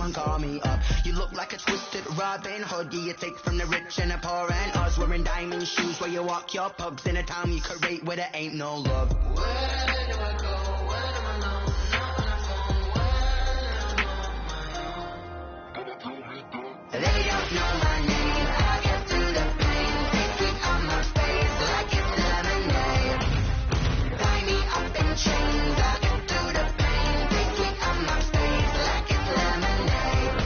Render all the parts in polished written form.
someone call me up. You look like a twisted Robin Hood. You take from the rich and the poor and us. Wearing diamond shoes where you walk your pugs in a town you create where there ain't no love. Where do I go? Where am I alone? Not on the phone. Where am I on my own? They don't know my name. I get through the pain. They sweet on my face like it's lemonade. Tie me up in chains. I get through the pain. They sweet on my face like it's lemonade.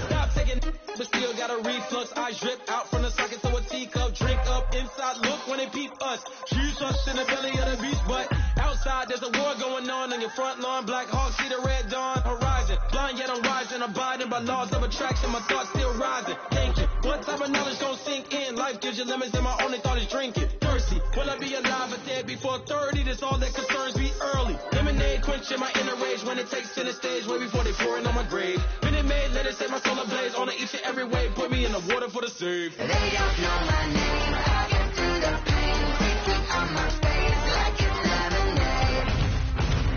Stop taking, but still got a reflux. Eyes drip out from the socket, so a teacup. Drink up inside, look when they peep us. Choose us in the belly of the beast, but outside there's a war going on your front lawn. Black Hawk, see the red dawn horizon. Blind yet I'm rising, abiding by laws of attraction. My thoughts still rising. Thinking, what type of knowledge gon' sink in? Life gives you lemons, and my only thought is drinking. Thirsty, will I be alive or dead before 30? That's all that concerns me early. Lemonade quenching my inner rage when it takes to the stage way before they pour it on my grave. Minute Maid, let it set my soul ablaze on each and every way. Put me in the water for the save. They don't know my name. I get through the pain. They sweet on my face like it's lemonade.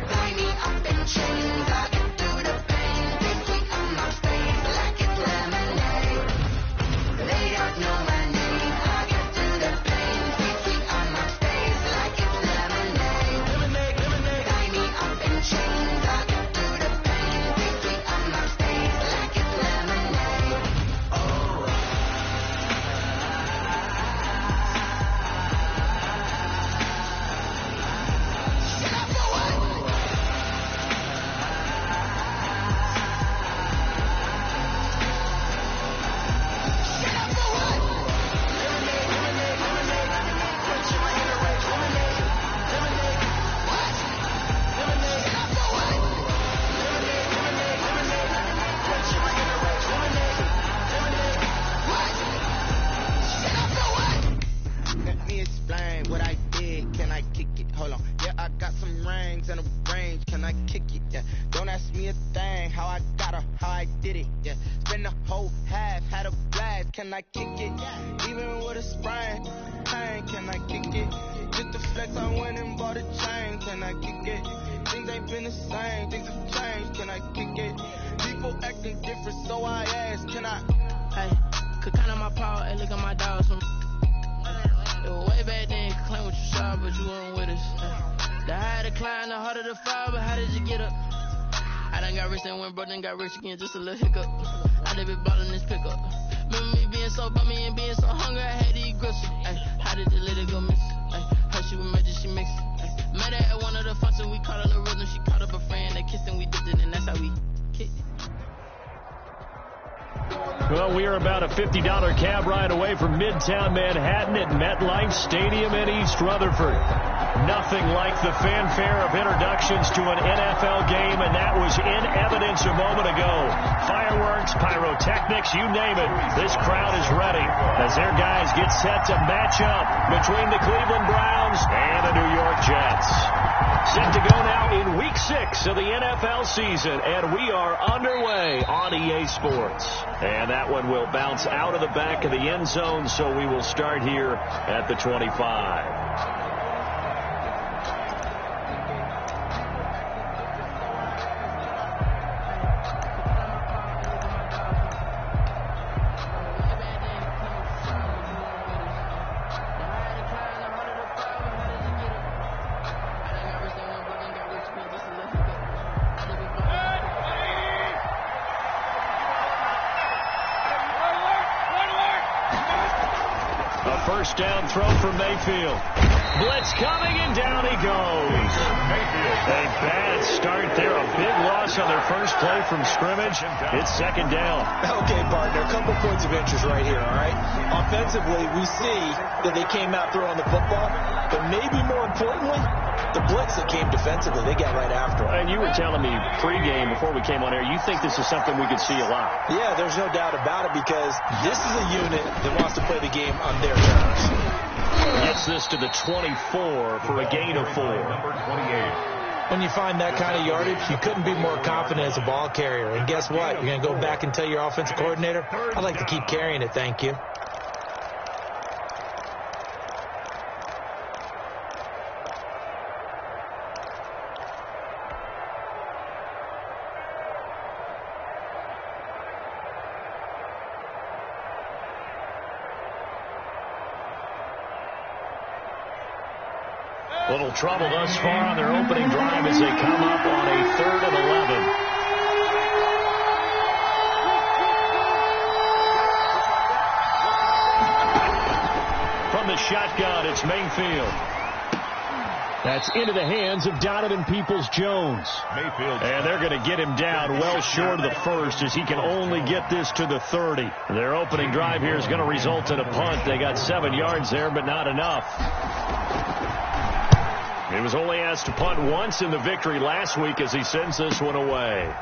Tie me up in chains. I get through the pain. They sweet on my face like it's lemonade. They don't know my name. I get through the pain. They sweet on my face like it's lemonade. Lemonade, lemonade. Tie me up in chains. I get through the pain. They sweet on my face like it's lemonade. Oh. Let me explain what I did. Can I kick it? Hold on. Yeah, I got some rings and a range. Can I kick it? Yeah. Don't ask me a thing. How I got her, how I did it. Yeah. Spend the whole half, had a blast. Can I kick it? Even with a sprain. Pain, can I kick it? Just the flex, I went and bought a chain. Can I kick it? Things ain't been the same. Things have changed. Can I kick it? People acting different, so I ask. Can I? Hey, could count on my power, hey, look at my dogs. It was way back then, you could claim what you saw, but you weren't with us. The higher the climb, the harder the fall, but how did you get up? I done got rich and went broke, then got rich again, just a little hiccup. I done been ballin' this pickup. Remember me being so bummy and being so hungry, I had to eat gristle. Ay, how did the little go miss? Ay, how she was magic, she mixed. Met her at one of the functions, we caught her the rhythm, she caught up a friend, they kissed and we dipped it, and that's how we kicked it. Well, we are about a $50 cab ride away from Midtown Manhattan at MetLife Stadium in East Rutherford. Nothing like the fanfare of introductions to an NFL game, and that was in evidence a moment ago. Fireworks, pyrotechnics, you name it. This crowd is ready as their guys get set to match up between the Cleveland Browns and the New York Jets. Set to go now in Week 6 of the NFL season, and we are underway on EA Sports. And that one will bounce out of the back of the end zone, so we will start here at the 25. First down throw from Mayfield. Blitz coming, and down he goes. A bad start there. A big loss on their first play from scrimmage. It's second down. Okay, partner, a couple points of interest right here, all right? Offensively, we see that they came out throwing the football, but maybe more importantly, the blitz that came defensively, they got right after it. And you were telling me pregame before we came on air, you think this is something we could see a lot. Yeah, there's no doubt about it, because this is a unit that wants to play the game on their terms. Gets this to the 24 for a gain of 4. Number 28. When you find that kind of yardage, you couldn't be more confident as a ball carrier. And guess what? You're going to go back and tell your offensive coordinator, I'd like to keep carrying it, thank you. Little trouble thus far on their opening drive as they come up on a 3rd and 11. From the shotgun, it's Mayfield. That's into the hands of Donovan Peoples-Jones. And they're going to get him down well short of the first as he can only get this to the 30. Their opening drive here is going to result in a punt. They got 7 yards there, but not enough. He was only asked to punt once in the victory last week as he sends this one away.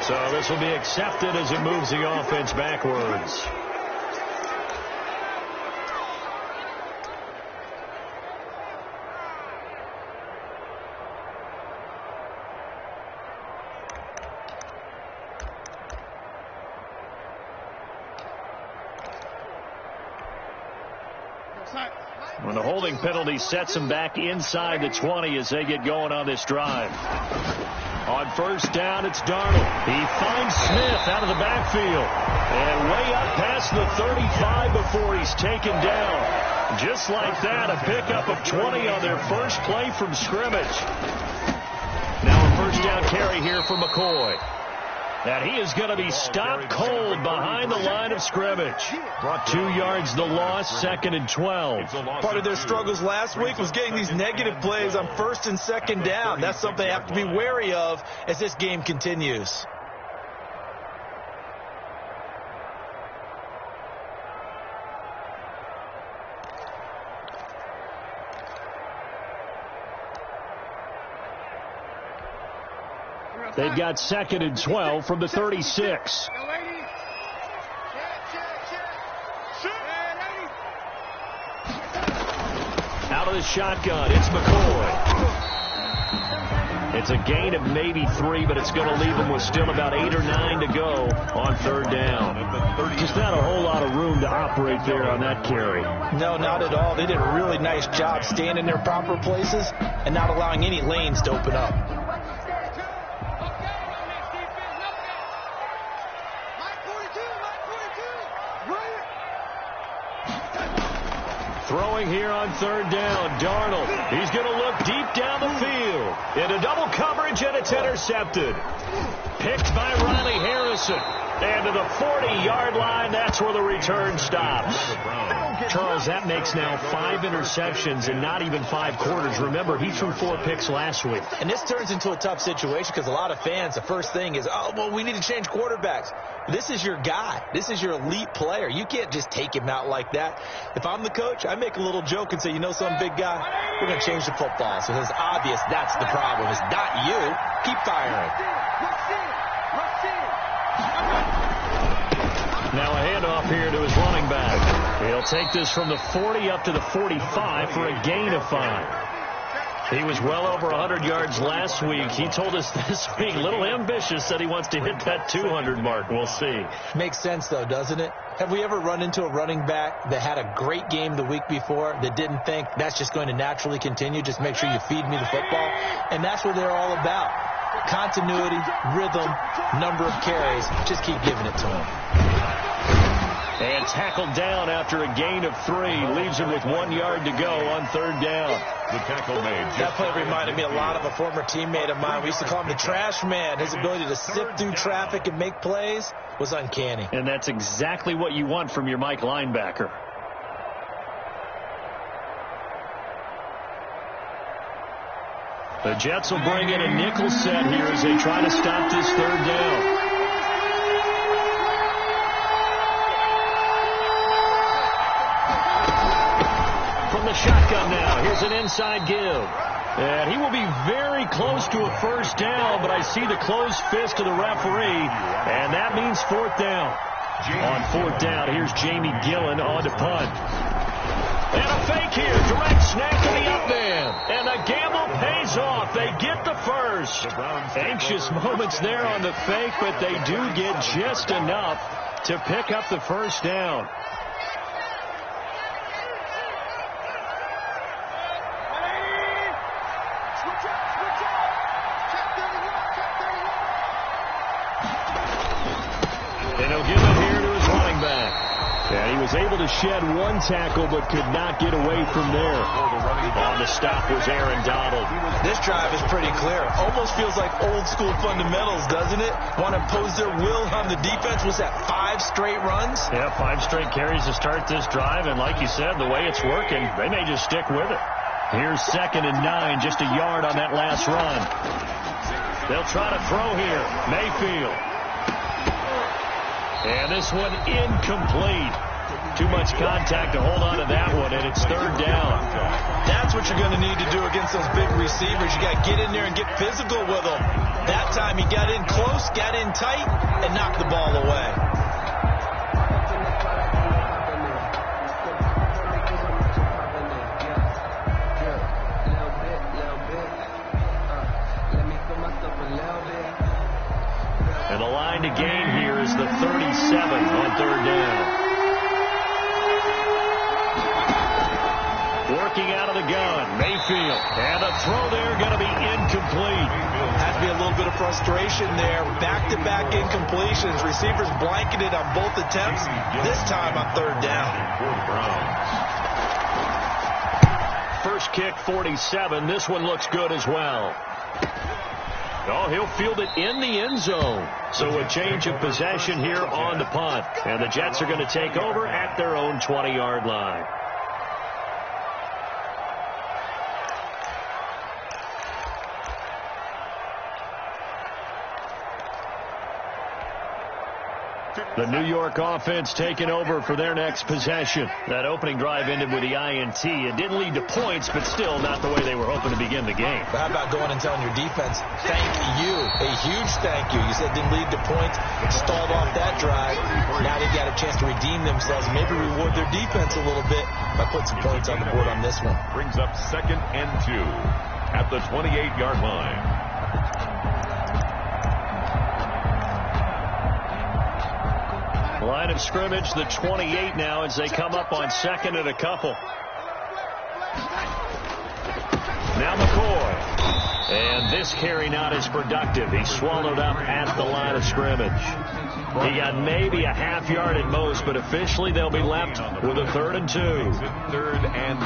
So this will be accepted as it moves the offense backwards. When the holding penalty sets them back inside the 20 as they get going on this drive. On first down, it's Darnold. He finds Smith out of the backfield. And way up past the 35 before he's taken down. Just like that, a pickup of 20 on their first play from scrimmage. Now a first down carry here for McCoy. And he is going to be stopped cold behind the line of scrimmage. Brought 2 yards the loss, 2nd and 12. Part of their struggles last week was getting these negative plays on 1st and 2nd down. That's something they have to be wary of as this game continues. They've got 2nd and 12 from the 36. Out of the shotgun, it's McCoy. It's a gain of maybe 3, but it's going to leave them with still about 8 or 9 to go on 3rd down. Just not a whole lot of room to operate there on that carry. No, not at all. They did a really nice job staying in their proper places and not allowing any lanes to open up. Throwing here on 3rd down, Darnold. He's going to look deep down the field. Into double coverage, and it's intercepted. Picked by Riley Harrison. And to the 40-yard line, that's where the return stops. Charles, that makes now 5 interceptions in not even 5 quarters. Remember, he threw 4 picks last week. And this turns into a tough situation because a lot of fans, the first thing is, oh, well, we need to change quarterbacks. This is your guy. This is your elite player. You can't just take him out like that. If I'm the coach, I make a little joke and say, you know some big guy, we're going to change the football. So it's obvious that's the problem. It's not you. Keep firing. Now a handoff here to his running back. He'll take this from the 40 up to the 45 for a gain of 5. He was well over 100 yards last week. He told us this week, a little ambitious, that he wants to hit that 200 mark. We'll see. Makes sense, though, doesn't it? Have we ever run into a running back that had a great game the week before that didn't think that's just going to naturally continue? Just make sure you feed me the football. And that's what they're all about. Continuity, rhythm, number of carries. Just keep giving it to him. And tackled down after a gain of 3. Leaves him with 1 yard to go on 3rd down. The tackle made. That play reminded me a lot of a former teammate of mine. We used to call him the trash man. His ability to sift through traffic and make plays was uncanny. And that's exactly what you want from your Mike linebacker. The Jets will bring in a nickel set here as they try to stop this 3rd down. The shotgun now. Here's an inside give. And he will be very close to a first down, but I see the closed fist of the referee, and that means 4th down. On 4th down, here's Jamie Gillen on to punt. And a fake here. Direct snap to the up man. And the gamble pays off. They get the first. Anxious moments there on the fake, but they do get just enough to pick up the first down. was able to shed one tackle but could not get away from there. On the stop was Aaron Donald. This drive is pretty clear. Almost feels like old school fundamentals, doesn't it? Want to impose their will on the defense. Was that 5 straight runs? Yeah, 5 straight carries to start this drive, and like you said, the way it's working, they may just stick with it. Here's 2nd and 9, just a yard on that last run. They'll try to throw here. Mayfield. And this one incomplete. Too much contact to hold on to that one, and it's 3rd down. That's what you're going to need to do against those big receivers. You got to get in there and get physical with them. That time he got in close, got in tight, and knocked the ball away. And the line to gain here is the 37 on 3rd down. Working out of the gun, Mayfield. And a throw there going to be incomplete. Had to be a little bit of frustration there. Back-to-back incompletions. Receivers blanketed on both attempts. This time on 3rd down. First kick, 47. This one looks good as well. Oh, he'll field it in the end zone. So a change of possession here on the punt. And the Jets are going to take over at their own 20-yard line. The New York offense taking over for their next possession. That opening drive ended with the INT. It didn't lead to points, but still not the way they were hoping to begin the game. But how about going and telling your defense, thank you, a huge thank you. You said it didn't lead to points, stalled off that drive. Now they got a chance to redeem themselves, maybe reward their defense a little bit by putting some points on the board on this one. Brings up 2nd and 2 at the 28-yard line. Line of scrimmage, the 28 now as they come up on 2nd and a couple. Now McCoy. And this carry not as productive. He's swallowed up at the line of scrimmage. He got maybe a half yard at most, but officially they'll be left with a 3rd and 2. 3rd and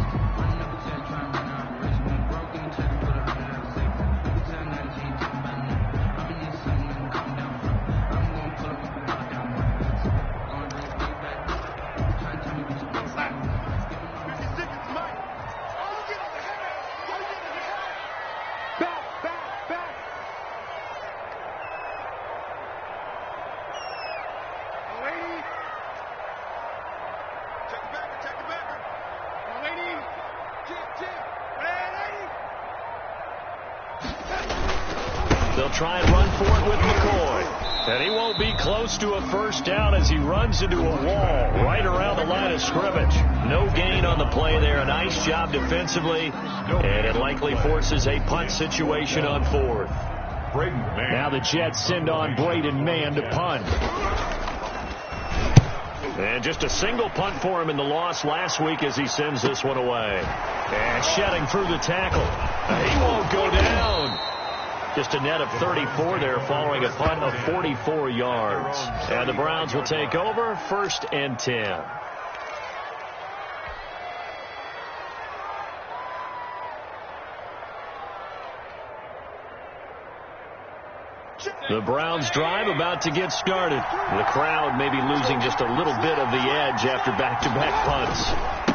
2. They'll try and run for it with McCoy. And he won't be close to a 1st down as he runs into a wall right around the line of scrimmage. No gain on the play there. A nice job defensively. And it likely forces a punt situation on 4th. Now the Jets send on Braden Mann to punt. And just a single punt for him in the loss last week as he sends this one away. And shedding through the tackle. He won't go down. Just a net of 34 there following a punt of 44 yards. And the Browns will take over 1st and 10. The Browns drive about to get started. The crowd may be losing just a little bit of the edge after back-to-back punts.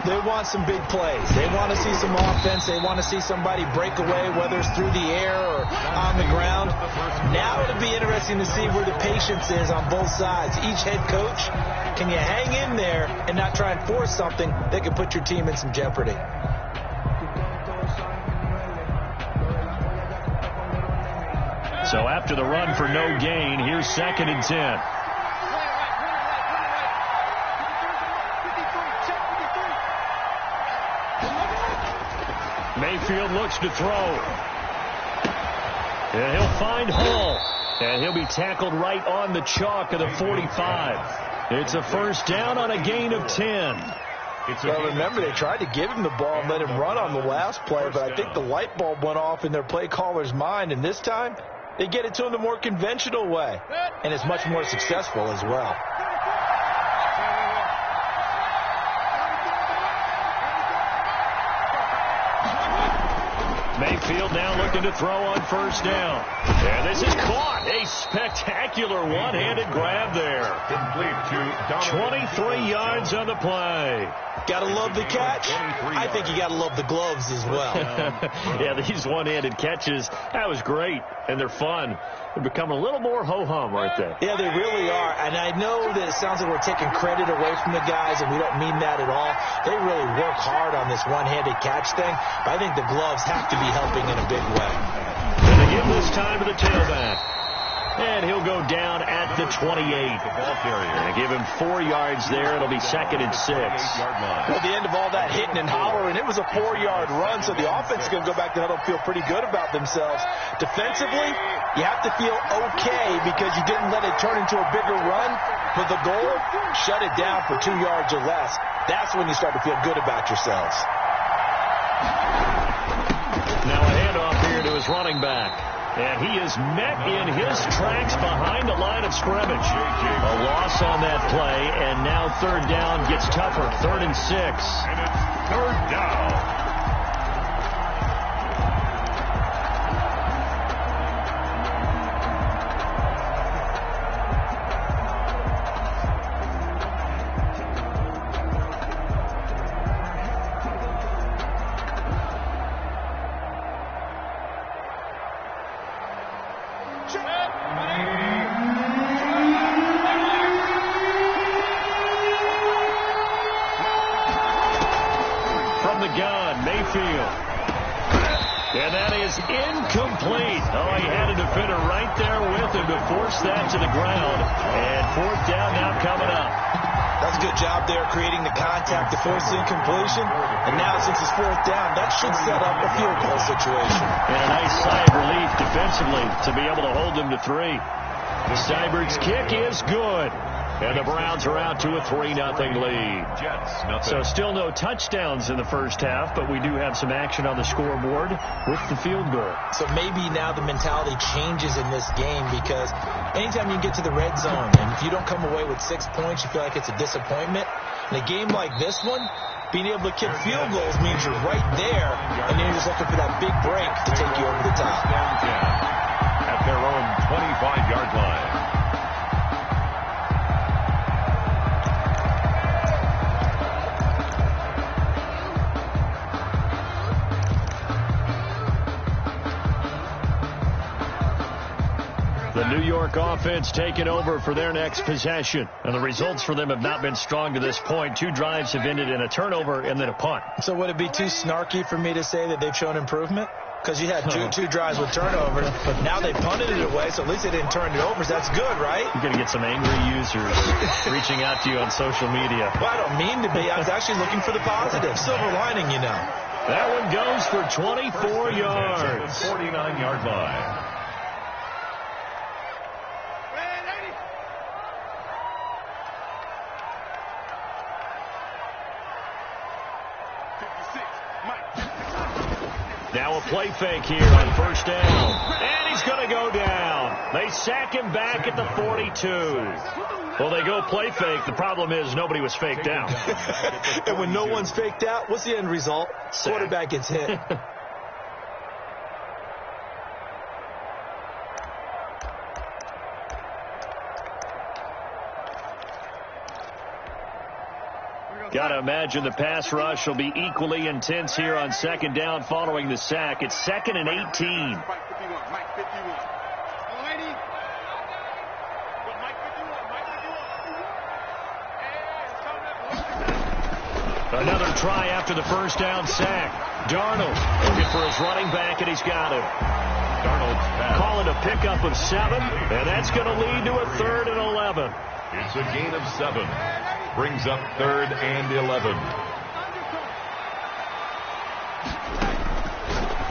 They want some big plays. They want to see some offense. They want to see somebody break away, whether it's through the air or on the ground. Now it'll be interesting to see where the patience is on both sides. Each head coach, can you hang in there and not try and force something that could put your team in some jeopardy? So after the run for no gain, here's 2nd and 10. Mayfield looks to throw. And he'll find Hall. And he'll be tackled right on the chalk of the 45. It's a 1st down on a gain of 10. Well, remember, they tried to give him the ball and let him run on the last play, but I think the light bulb went off in their play caller's mind, and this time they get it to him the more conventional way, and it's much more successful as well. Mayfield now looking to throw on first down. And this is caught. A spectacular one-handed grab there. Complete to 23 yards on the play. Gotta love the catch. I think you gotta love the gloves as well. Yeah, these one-handed catches, that was great, and they're fun. They're becoming a little more ho-hum right there. Yeah, they really are. And I know that it sounds like we're taking credit away from the guys, and we don't mean that at all. They really work hard on this one-handed catch thing, but I think the gloves have to be helping in a big way. And they give this time to the tailback. And he'll go down at the 28. And they give him 4 yards there. It'll be 2nd and 6. Well, the end of all that hitting and hollering, it was a 4-yard run, so the offense is going to go back to huddle and feel pretty good about themselves. Defensively, you have to feel okay because you didn't let it turn into a bigger run. But the goal, shut it down for 2 yards or less. That's when you start to feel good about yourselves. Now a handoff here to his running back. And he is met in his tracks behind the line of scrimmage. A loss on that play, and now 3rd down gets tougher. 3rd and 6. And it's 3rd down. And that is incomplete. Oh, he had a defender right there with him to force that to the ground. And 4th down now coming up. That's a good job there creating the contact to force the incompletion. And now since it's 4th down, that should set up a field goal situation. And a nice sigh of relief defensively to be able to hold them to 3. Steibert's kick is good. And the Browns are out to a 3-0 lead. So still no touchdowns in the first half, but we do have some action on the scoreboard with the field goal. So maybe now the mentality changes in this game because anytime you get to the red zone and if you don't come away with 6 points, you feel like it's a disappointment. In a game like this one, being able to kick field goals means you're right there, and then you're just looking for that big break to take you over the top. At their own 25-yard line. The New York offense taking over for their next possession. And the results for them have not been strong to this point. 2 drives have ended in a turnover and then a punt. So would it be too snarky for me to say that they've shown improvement? Because you had two drives with turnovers, but now they punted it away, so at least they didn't turn it over. So that's good, right? You're going to get some angry users reaching out to you on social media. Well, I don't mean to be. I was actually looking for the positive. Silver lining, you know. That one goes for 24 yards. 49-yard line. Now a play fake here on first down. And he's going to go down. They sack him back at the 42. Well, they go play fake. The problem is nobody was faked out. And when no one's faked out, what's the end result? Sack. Quarterback gets hit. Got to imagine the pass rush will be equally intense here on 2nd down following the sack. It's 2nd and 18. Another try after the first down sack. Darnold looking for his running back, and he's got him. Darnold calling a pickup of 7, and that's going to lead to a 3rd and 11. It's a gain of 7. Brings up 3rd and 11.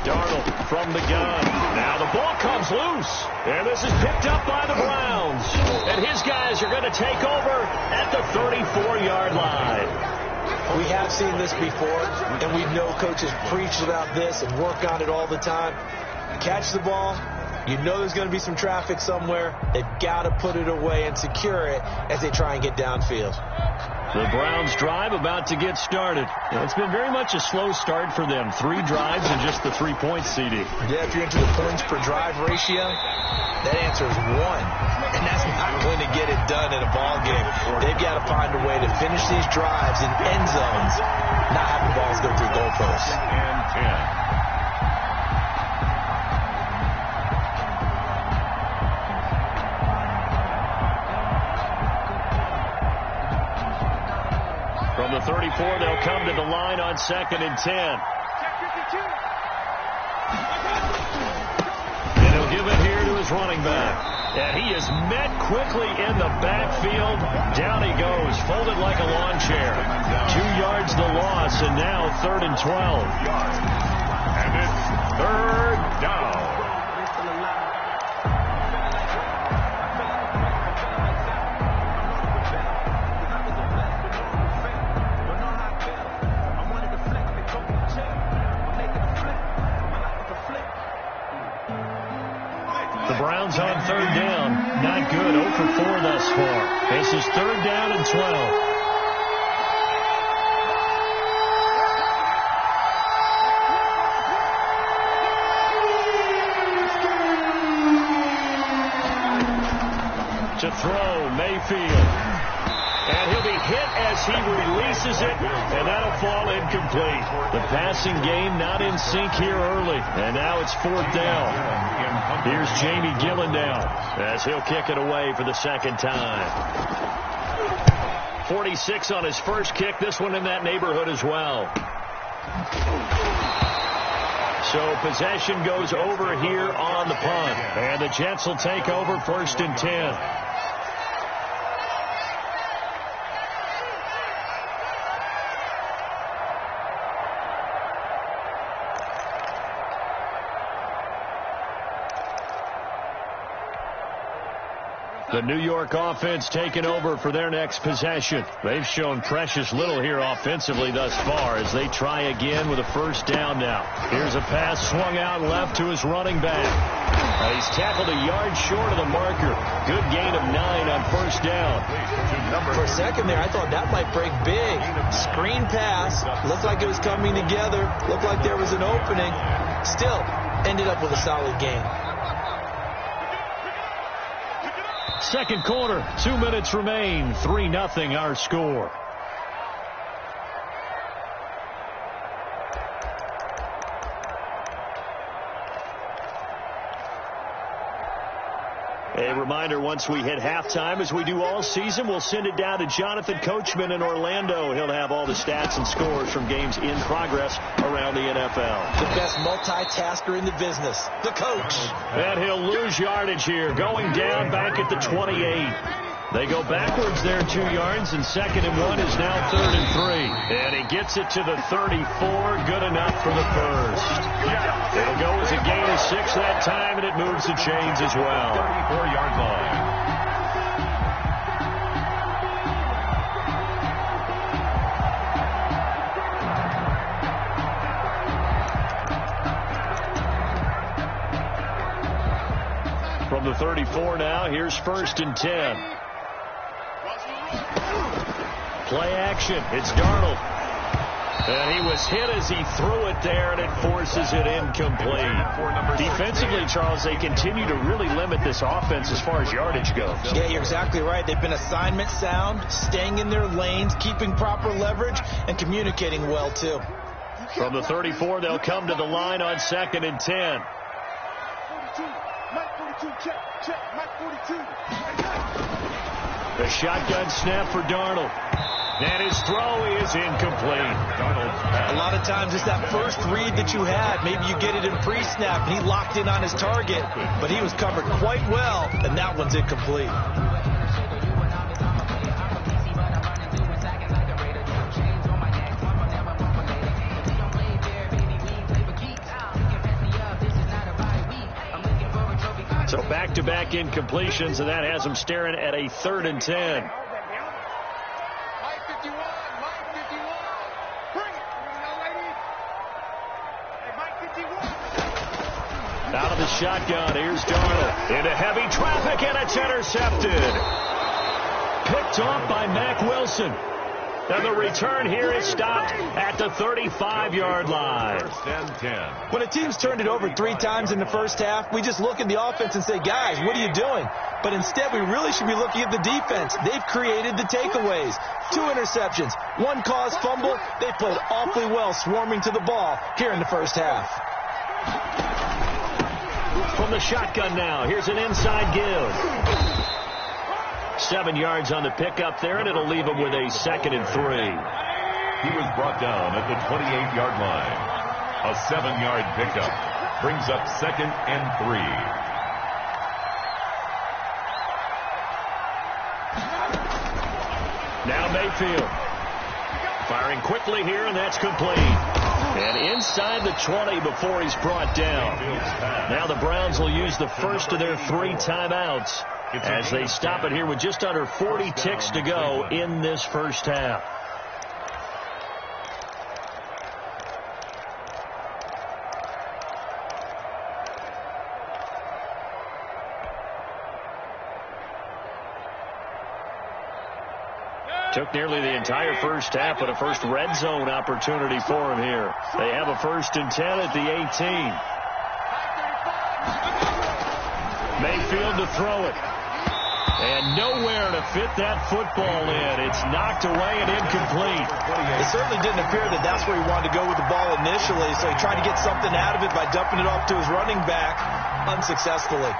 Darnold from the gun. Now the ball comes loose. And this is picked up by the Browns. And his guys are going to take over at the 34-yard line. We have seen this before, and we know coaches preach about this and work on it all the time. Catch the ball, You know there's going to be some traffic somewhere. They've got to put it away and secure it as they try and get downfield. The Browns drive about to get started. It's been very much a slow start for them. 3 drives and just the 3 points, CD. Yeah, if you're into the points per drive ratio, that answer is 1. And that's not going to get it done in a ball game. They've got to find a way to finish these drives in end zones, not have the balls go through goalposts. And 10. From the 34, they'll come to the line on 2nd and 10. And he'll give it here to his running back. And he is met quickly in the backfield. Down he goes, folded like a lawn chair. 2 yards the loss, and now 3rd and 12. And it's 3rd down. The Browns on 3rd down. Not good. 0 for 4 thus far. This is 3rd down and 12. To throw, Mayfield. And he'll be hit as he releases it, and that'll fall incomplete. The passing game not in sync here early, and now it's 4th down. Here's Jamie Gillendown as he'll kick it away for the 2nd time. 46 on his first kick, this one in that neighborhood as well. So possession goes over here on the punt, and the Jets will take over 1st and 10. The New York offense taking over for their next possession. They've shown precious little here offensively thus far as they try again with a 1st down now. Here's a pass swung out left to his running back. He's tackled a yard short of the marker. Good gain of 9 on 1st down. For a second there, I thought that might break big. Screen pass. Looked like it was coming together. Looked like there was an opening. Still ended up with a solid gain. 2nd quarter, 2 minutes remain. 3-0 our score. A reminder, once we hit halftime, as we do all season, we'll send it down to Jonathan Coachman in Orlando. He'll have all the stats and scores from games in progress around the NFL. The best multitasker in the business, the coach. And he'll lose yardage here, going down back at the 28. They go backwards there 2 yards, and 2nd and 1 is now 3rd and 3. And he gets it to the 34, good enough for the first. It'll go as a gain of 6 that time, and it moves the chains as well. 34-yard line. From the 34 now, here's 1st and 10. Play action. It's Darnold. And he was hit as he threw it there, and it forces it incomplete. Defensively, Charles, they continue to really limit this offense as far as yardage goes. Yeah, you're exactly right. They've been assignment sound, staying in their lanes, keeping proper leverage, and communicating well, too. From the 34, they'll come to the line on 2nd and 10. The shotgun snap for Darnold. And his throw is incomplete. A lot of times it's that first read that you had. Maybe you get it in pre-snap, and he locked in on his target, but he was covered quite well, and that one's incomplete. So back-to-back incompletions, and that has him staring at a 3rd and 10. Out of the shotgun, here's Darnold. Into heavy traffic, and it's intercepted. Picked off by Mack Wilson. And the return here is stopped at the 35-yard line. First and 10. When a team's turned it over 3 times in the first half, we just look at the offense and say, guys, what are you doing? But instead, we really should be looking at the defense. They've created the takeaways. 2 interceptions, 1 caused fumble. They played awfully well swarming to the ball here in the first half. From the shotgun now, here's an inside give. 7 yards on the pickup there, and it'll leave him with a 2nd and 3. He was brought down at the 28-yard line. A 7-yard pickup brings up 2nd and 3. Now Mayfield. Firing quickly here, and that's complete. And inside the 20 before he's brought down. Now the Browns will use the first of their 3 timeouts as they stop it here with just under 40 ticks to go in this first half. Took nearly the entire first half, but a first red zone opportunity for him here. They have a 1st and 10 at the 18. Mayfield to throw it. And nowhere to fit that football in. It's knocked away and incomplete. It certainly didn't appear that that's where he wanted to go with the ball initially, so he tried to get something out of it by dumping it off to his running back unsuccessfully.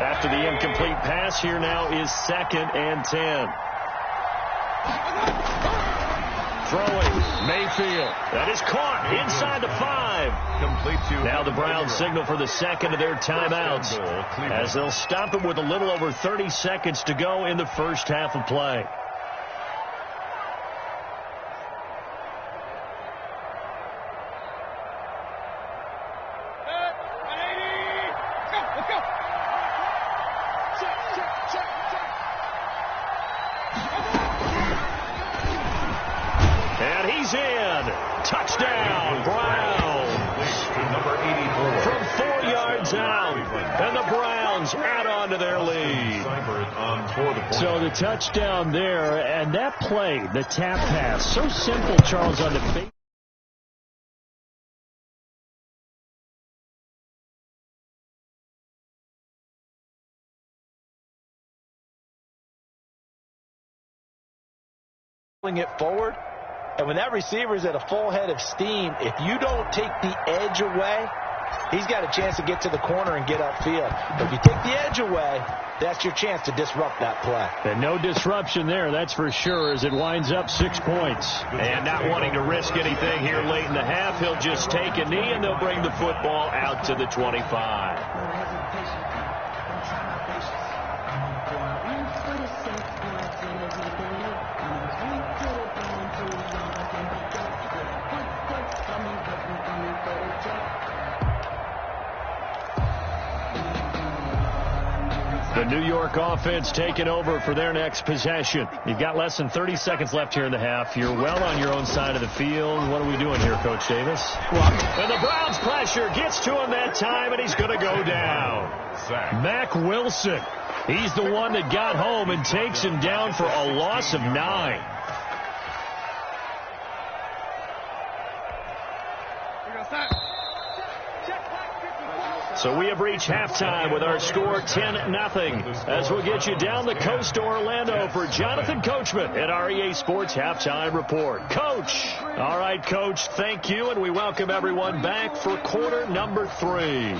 After the incomplete pass, here now is 2nd and 10. Throwing, Mayfield. That is caught inside the 5. Complete to now the Browns signal for the 2nd of their timeouts as they'll stop him with a little over 30 seconds to go in the first half of play. Touchdown, Browns. Number 84. From 4 yards out. And the Browns add on to their lead. So the touchdown there, and that play, the tap pass, so simple, Charles, on the fake. It forward. And when that receiver is at a full head of steam, if you don't take the edge away, he's got a chance to get to the corner and get upfield. But if you take the edge away, that's your chance to disrupt that play. And no disruption there, that's for sure, as it winds up 6 points. And not wanting to risk anything here late in the half, he'll just take a knee, and they'll bring the football out to the 25. The New York offense taking over for their next possession. You've got less than 30 seconds left here in the half. You're well on your own side of the field. What are we doing here, Coach Davis? And the Browns pressure gets to him that time, and he's going to go down. Mack Wilson. He's the one that got home and takes him down for a loss of 9. So we have reached halftime with our score 10-0 as we'll get you down the coast to Orlando for Jonathan Coachman at our EA Sports Halftime Report. Coach. All right, Coach, thank you, and we welcome everyone back for quarter number 3.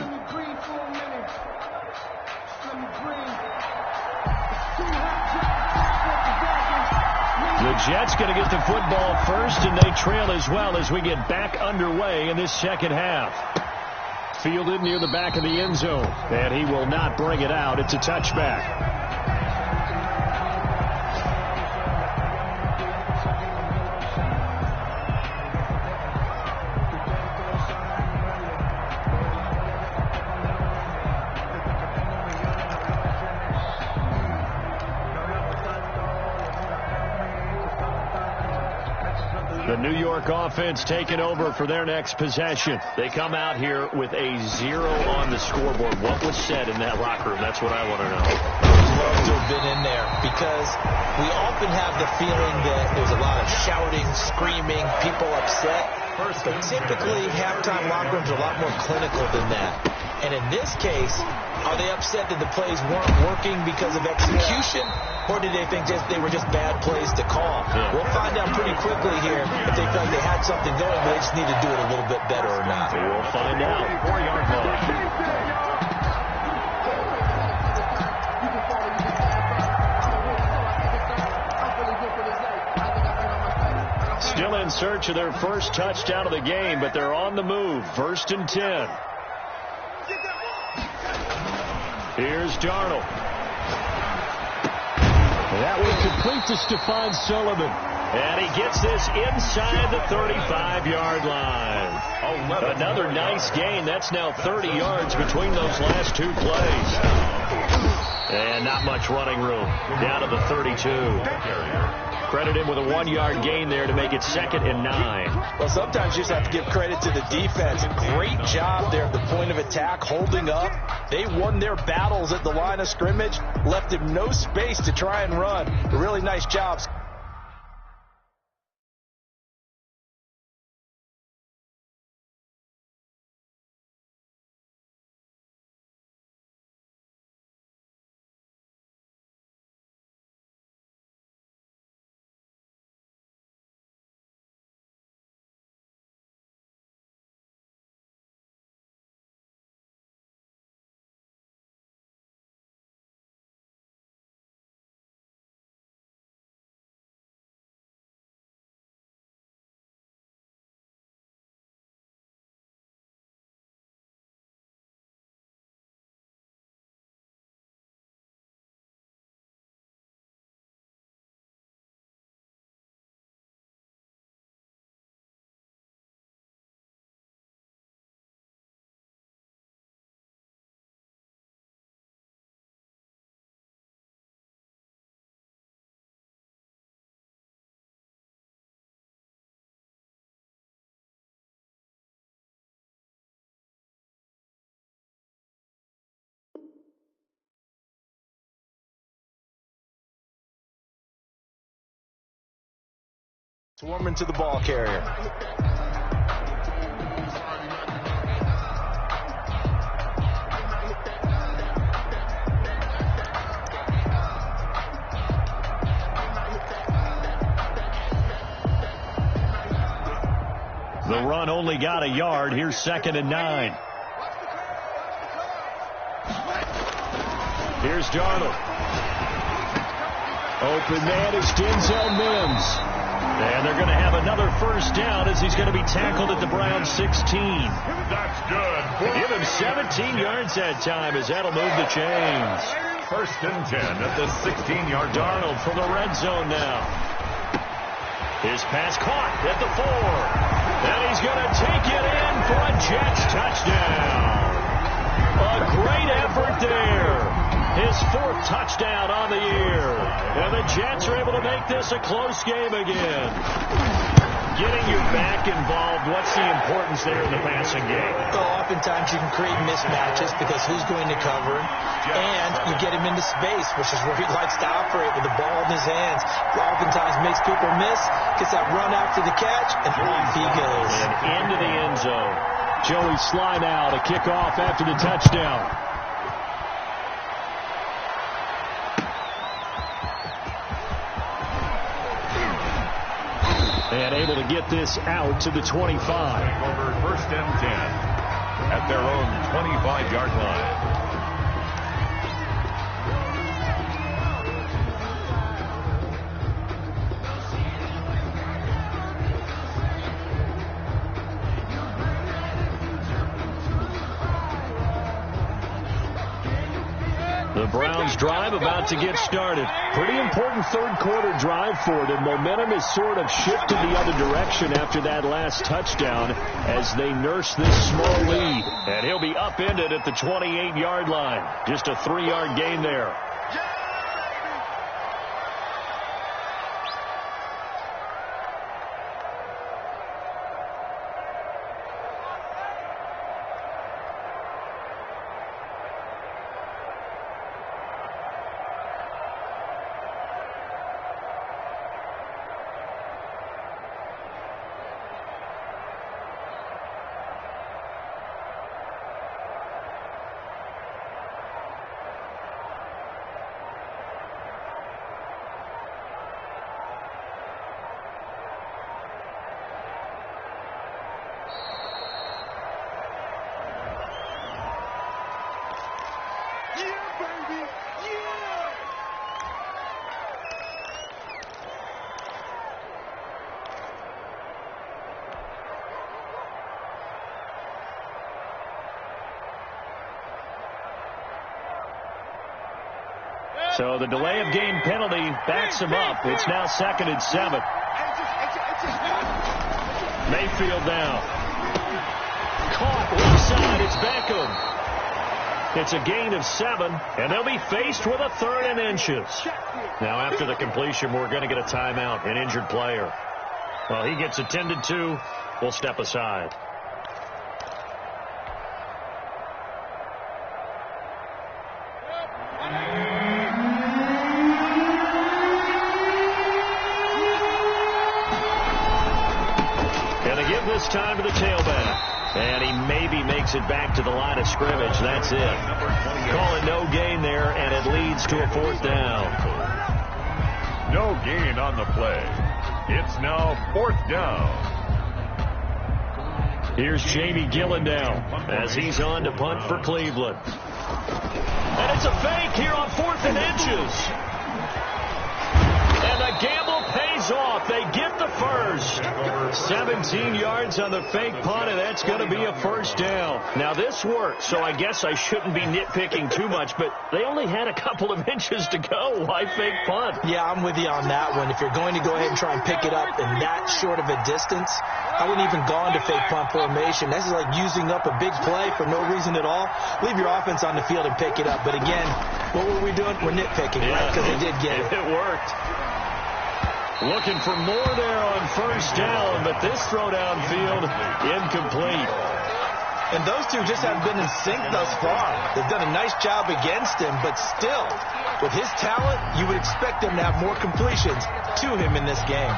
The Jets going to get the football first, and they trail as well as we get back underway in this second half. Fielded near the back of the end zone, and he will not bring it out. It's a touchback. The New York offense taking over for their next possession. They come out here with a 0 on the scoreboard. What was said in that locker room? That's what I want to know. Love to have been in there because we often have the feeling that there's a lot of shouting, screaming, people upset. But typically, halftime locker rooms are a lot more clinical than that. And in this case, are they upset that the plays weren't working because of execution? Or did they think they were just bad plays to call? Yeah. We'll find out pretty quickly here if they felt they had something going, but they just need to do it a little bit better or not. We'll find out. 4-yard line. Still in search of their first touchdown of the game, but they're on the move. 1st and 10. Here's Darnold. That will complete to Stephon Sullivan. And he gets this inside the 35-yard line. Another nice gain. That's now 30 yards between those last 2 plays. And not much running room. Down to the 32. Credit him with a 1-yard gain there to make it 2nd and 9. Well, sometimes you just have to give credit to the defense. Great job there at the point of attack, holding up. They won their battles at the line of scrimmage, left him no space to try and run. Really nice job. Swarming to the ball carrier. The run only got a yard. Here's 2nd and 9. Here's Darnold. Open man is Denzel Mims. And they're going to have another first down as he's going to be tackled at the Browns 16. That's good. Give him 17 yards that time as that'll move the chains. 1st and 10 at the 16-yard line. Darnold from the red zone now. His pass caught at the 4. And he's going to take it in for a Jets touchdown. A great effort there. His 4th touchdown on the year. And the Jets are able to make this a close game again. Getting your back involved, what's the importance there in the passing game? Well, oftentimes you can create mismatches because who's going to cover him, and you get him into space, which is where he likes to operate with the ball in his hands. Oftentimes makes people miss, gets that run after the catch, and off he goes. And into the end zone. Joey Sly now to kick off after the touchdown. And able to get this out to the 25. Over 1st and 10 at their own 25-yard line. The Browns drive about to get started. Pretty important 3rd quarter drive for them. Momentum is sort of shifted the other direction after that last touchdown as they nurse this small lead. And he'll be upended at the 28-yard line. Just a 3-yard gain there. So the delay of game penalty backs him up. It's now 2nd and 7. Mayfield now. Caught left side. It's Beckham. It's a gain of 7, and they'll be faced with a 3rd and inches. Now after the completion, we're going to get a timeout, an injured player. Well, he gets attended to. We'll step aside. Gonna give this time to the tailback. And he maybe makes it back to the line of scrimmage. That's it. Calling no gain there, and it leads to a 4th down. No gain on the play. It's now 4th down. Here's Jamie Gillen now as he's on to punt for Cleveland. And it's a fake here on 4th and inches. And the gamble pays off. They get the first. 17 yards on the fake punt, and that's going to be a 1st down. Now, this worked, so I guess I shouldn't be nitpicking too much, but they only had a couple of inches to go. Why fake punt? Yeah, I'm with you on that one. If you're going to go ahead and try and pick it up in that short of a distance, I wouldn't even go into fake punt formation. This is like using up a big play for no reason at all. Leave your offense on the field and pick it up. But again, what were we doing? We're nitpicking, right? Because they did get it. It worked. Looking for more there on 1st down, but this throw downfield incomplete. And those two just haven't been in sync thus far. They've done a nice job against him, but still, with his talent, you would expect them to have more completions to him in this game.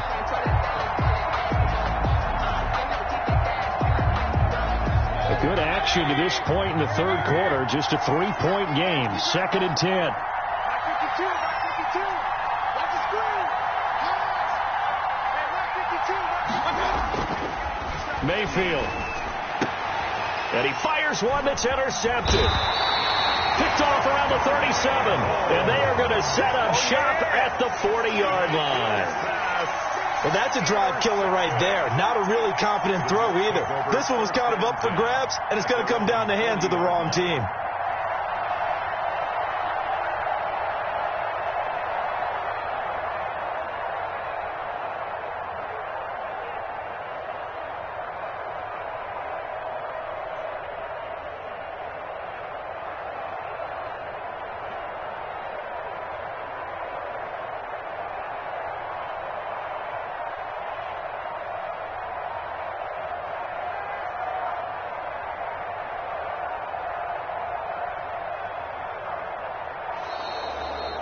A good action to this point in the 3rd quarter. Just a 3-point game. 2nd and 10. Mayfield. And he fires one that's intercepted. Picked off around the 37. And they are going to set up shop at the 40-yard line. Well, that's a drive killer right there. Not a really confident throw either. This one was kind of up for grabs, and it's going to come down the hands of the wrong team.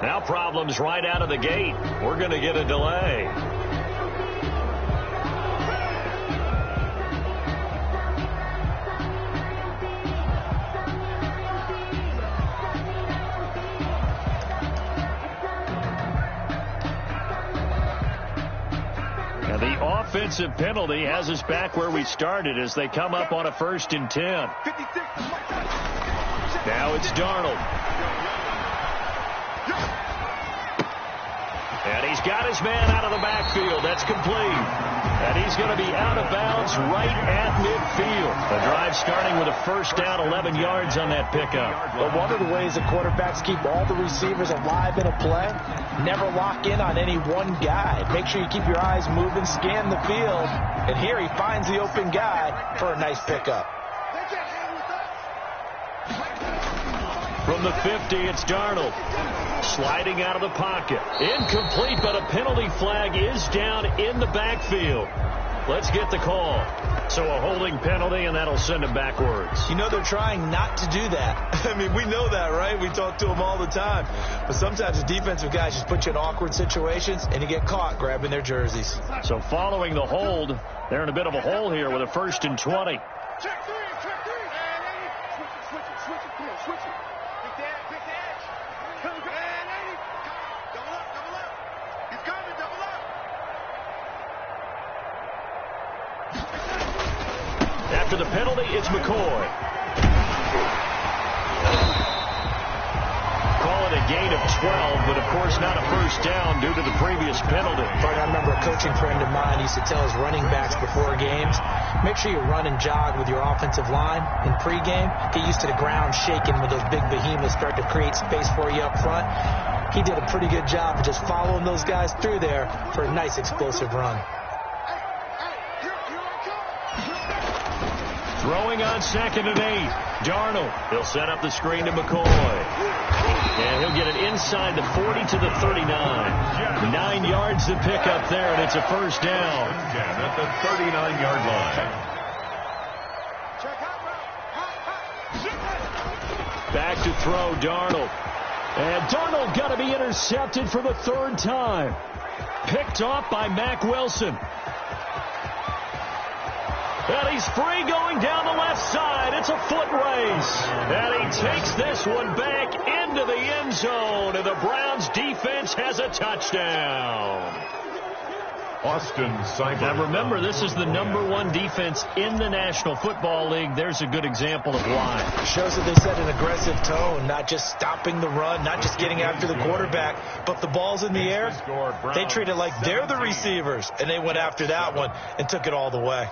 Now problems right out of the gate. We're going to get a delay. And the offensive penalty has us back where we started as they come up on a 1st and 10. Now it's Darnold. And he's got his man out of the backfield. That's complete. And he's going to be out of bounds right at midfield. The drive starting with a 1st down, 11 yards on that pickup. But one of the ways the quarterbacks keep all the receivers alive in a play, never lock in on any one guy. Make sure you keep your eyes moving, scan the field. And here he finds the open guy for a nice pickup. From the 50, it's Darnold. Sliding out of the pocket. Incomplete, but a penalty flag is down in the backfield. Let's get the call. So a holding penalty, and that'll send him backwards. You know they're trying not to do that. I mean, we know that, right? We talk to them all the time. But sometimes the defensive guys just put you in awkward situations, and you get caught grabbing their jerseys. So following the hold, they're in a bit of a hole here with a 1st and 20. Check three. Switch it. Come on, switch it. Pick the edge. Come on, lady. Double up. He's coming, double up. After the penalty, it's McCoy. Call it a gain of 12, but of course not a 1st down due to the previous penalty. I remember a coaching friend of mine used to tell his running backs before games, make sure you run and jog with your offensive line in pregame. Get used to the ground shaking when those big behemoths start to create space for you up front. he did a pretty good job of just following those guys through there for a nice explosive run. Throwing on 2nd and 8. Darnold. He'll set up the screen to McCoy. And he'll get it inside the 40 to the 39. 9 yards to pick up there, and it's a first down. At the 39-yard line. Back to throw, Darnold. And Darnold got to be intercepted for the 3rd time. Picked off by Mack Wilson. And he's free going down the left side. It's a foot race. And he takes this one back into the end zone. And the Browns defense has a touchdown. Austin Seibert. Now remember, this is the #1 defense in the National Football League. There's a good example of why. It shows that they set an aggressive tone, not just stopping the run, not just getting after the quarterback, but the ball's in the air. They treat it like they're the receivers, and they went after that one and took it all the way.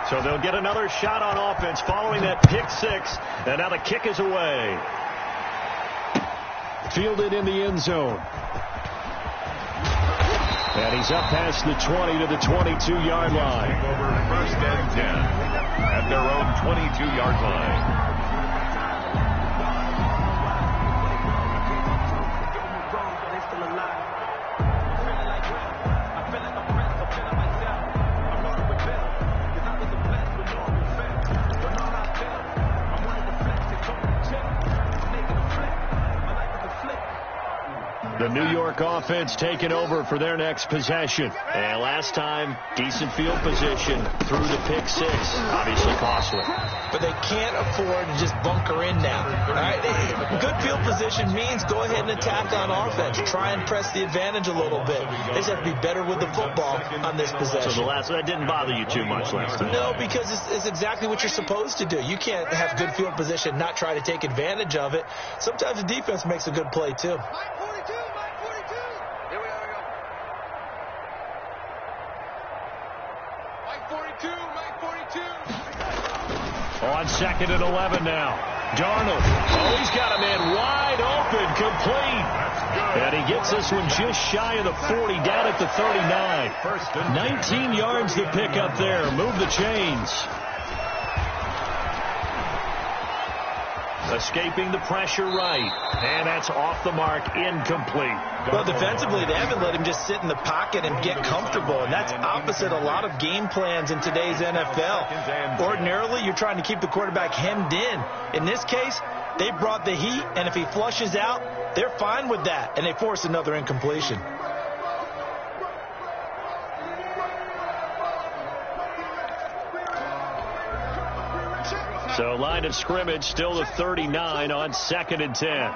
So they'll get another shot on offense following that pick 6. And now the kick is away. Fielded in the end zone. And he's up past the 20 to the 22-yard line. Over 1st and 10 at their own 22-yard line. The New York offense taking over for their next possession. And last time, decent field position through the pick 6. Obviously costly. But they can't afford to just bunker in now. All right? Good field position means go ahead and attack on offense. Try and press the advantage a little bit. They just have to be better with the football on this possession. So that didn't bother you too much last time? No, because it's exactly what you're supposed to do. You can't have good field position, not try to take advantage of it. Sometimes the defense makes a good play, too. On 2nd and 11 now. Darnold. Oh, he's got a man wide open, complete. And he gets this one just shy of the 40, down at the 39. 19 yards to pick up there. Move the chains. Escaping the pressure right. And that's off the mark, incomplete. Well, defensively, they haven't let him just sit in the pocket and get comfortable, and that's opposite a lot of game plans in today's NFL. Ordinarily, you're trying to keep the quarterback hemmed in. In this case, they brought the heat, and if he flushes out, they're fine with that, and they force another incompletion. So line of scrimmage still the 39 on 2nd and 10.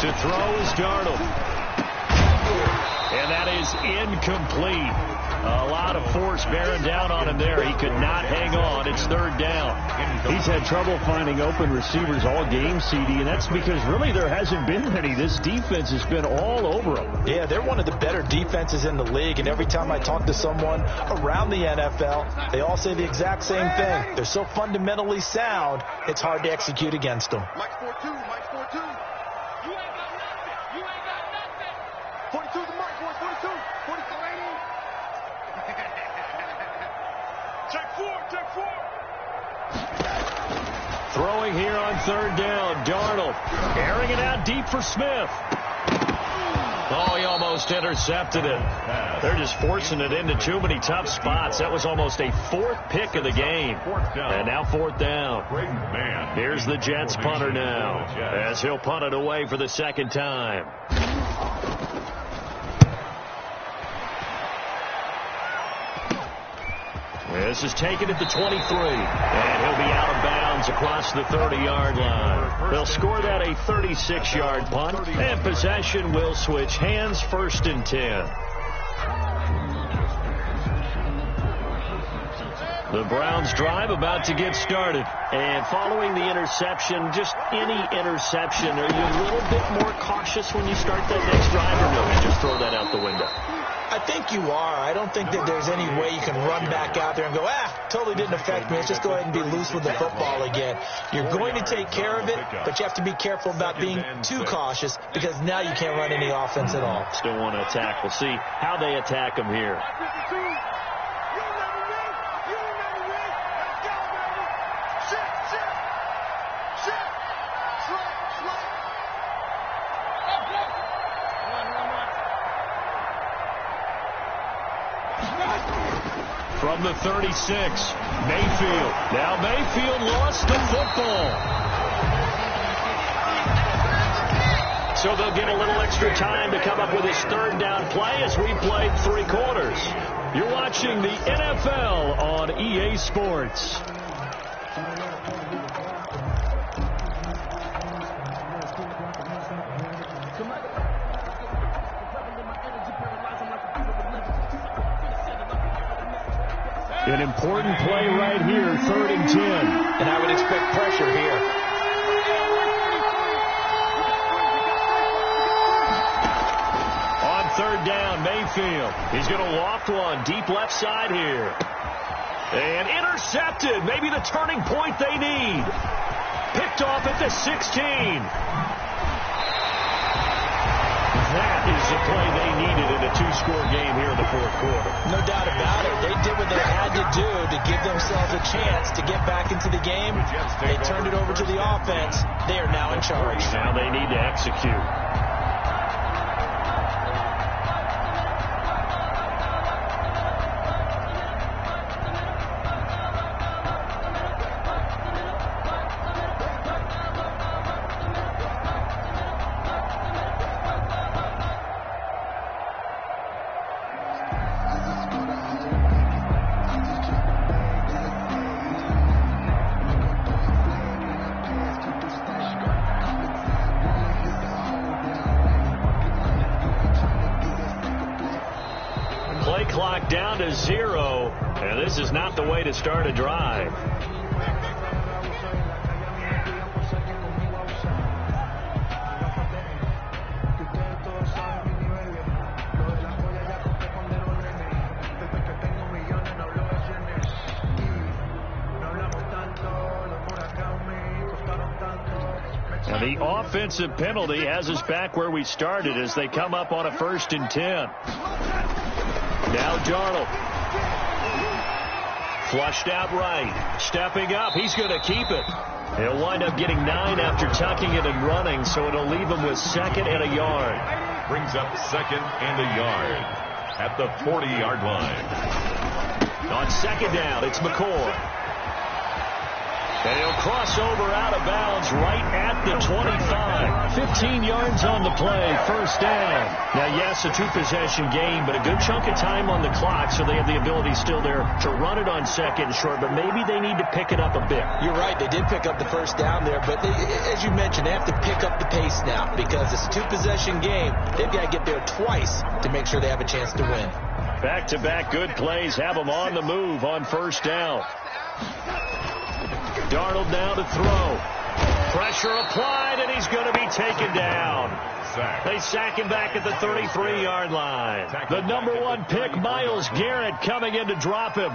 To throw is Darnold. And that is incomplete. A lot of force bearing down on him there. He could not hang on. It's 3rd down. He's had trouble finding open receivers all game, CD, and that's because really there hasn't been any. This defense has been all over them. Yeah, they're one of the better defenses in the league, and every time I talk to someone around the NFL, they all say the exact same thing. They're so fundamentally sound, it's hard to execute against them. Mike 4-2, Mike 4-2. You ain't got nothing. You ain't got nothing. 42 the mark, boys. 42. 44 ain't in. Check 4, check 4. Throwing here on 3rd down. Darnold airing it out deep for Smith. Oh, he almost intercepted it. They're just forcing it into too many tough spots. That was almost a 4th pick of the game. And now 4th down. Here's the Jets punter now, as he'll punt it away for the 2nd time. This is taken at the 23, and he'll be out of bounds across the 30-yard line. They'll score that a 36-yard punt, and possession will switch hands, 1st and 10. The Browns drive about to get started. And following the interception, just any interception, are you a little bit more cautious when you start that next drive, or no, you just throw that out the window? I think you are. I don't think that there's any way you can run back out there and go, totally didn't affect me. Let's just go ahead and be loose with the football again. You're going to take care of it, but you have to be careful about being too cautious because now you can't run any offense at all. Still want to attack. We'll see how they attack them here. From the 36, Mayfield. Now Mayfield lost the football. So they'll get a little extra time to come up with his third down play as we played 3 quarters. You're watching the NFL on EA Sports. An important play right here, 3rd and 10. And I would expect pressure here. On 3rd down, Mayfield. He's going to loft one deep left side here. And intercepted. Maybe the turning point they need. Picked off at the 16. That is the play they needed in a 2-score game here in the 4th quarter. No doubt about it. They did what they had to do to give themselves a chance to get back into the game. They turned it over to the offense. They are now in charge. Now they need to execute. Clock down to 0, and this is not the way to start a drive. Now the offensive penalty has us back where we started as they come up on a 1st and 10. Now Darnold. Flushed out right. Stepping up. He's going to keep it. He'll wind up getting 9 after tucking it and running, so it'll leave him with 2nd and a yard. Brings up 2nd and a yard at the 40-yard line. On 2nd down, it's McCoy. And he'll cross over out of bounds right at the 25. 15 yards on the play, 1st down. Now, yes, a 2-possession game, but a good chunk of time on the clock, so they have the ability still there to run it on 2nd and short, but maybe they need to pick it up a bit. You're right. They did pick up the 1st down there, but as you mentioned, they have to pick up the pace now because it's a 2-possession game. They've got to get there twice to make sure they have a chance to win. Back-to-back good plays have them on the move on 1st down. Darnold now to throw. Pressure applied, and he's going to be taken down. They sack him back at the 33-yard line. The number 1 pick, Myles Garrett, coming in to drop him.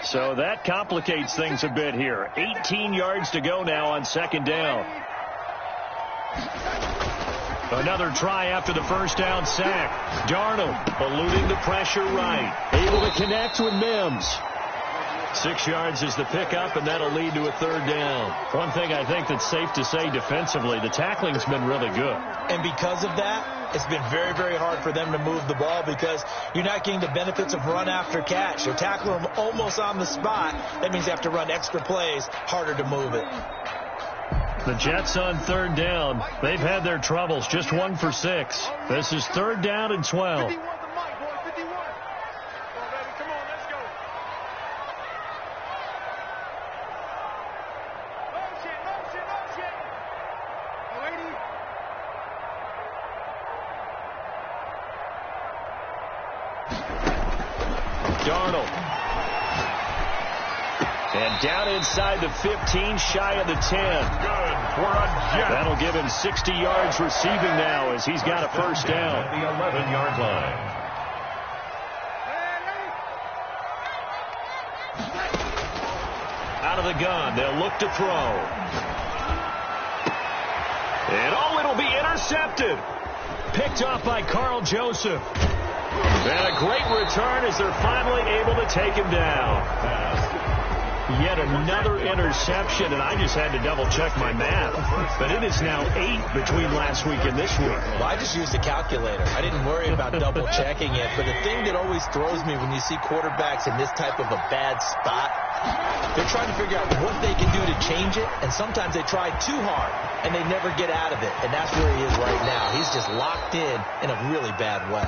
So that complicates things a bit here. 18 yards to go now on 2nd down. Another try after the 1st down sack. Darnold eluding the pressure right. Able to connect with Mims. 6 yards is the pickup, and that'll lead to a 3rd down. One thing I think that's safe to say defensively, the tackling's been really good. And because of that, it's been very, very hard for them to move the ball because you're not getting the benefits of run after catch. They're tackling them almost on the spot. That means they have to run extra plays, harder to move it. The Jets on 3rd down. They've had their troubles. Just 1 for 6. This is 3rd down and 12. 51 to Mike, boys. 51. Come on, baby. Come on. Let's go. Motion. 80. Darnold. And down inside the 15, shy of the 10. Good for a jet. That'll give him 60 yards receiving now as he's got a first down. At the 11-yard line. Out of the gun, they'll look to throw. And it'll be intercepted. Picked off by Carl Joseph. And a great return as they're finally able to take him down. Yet another interception, and I just had to double-check my math. But it is now 8 between last week and this week. Well, I just used a calculator. I didn't worry about double-checking it. But the thing that always throws me when you see quarterbacks in this type of a bad spot, they're trying to figure out what they can do to change it, and sometimes they try too hard, and they never get out of it. And that's where he is right now. He's just locked in a really bad way.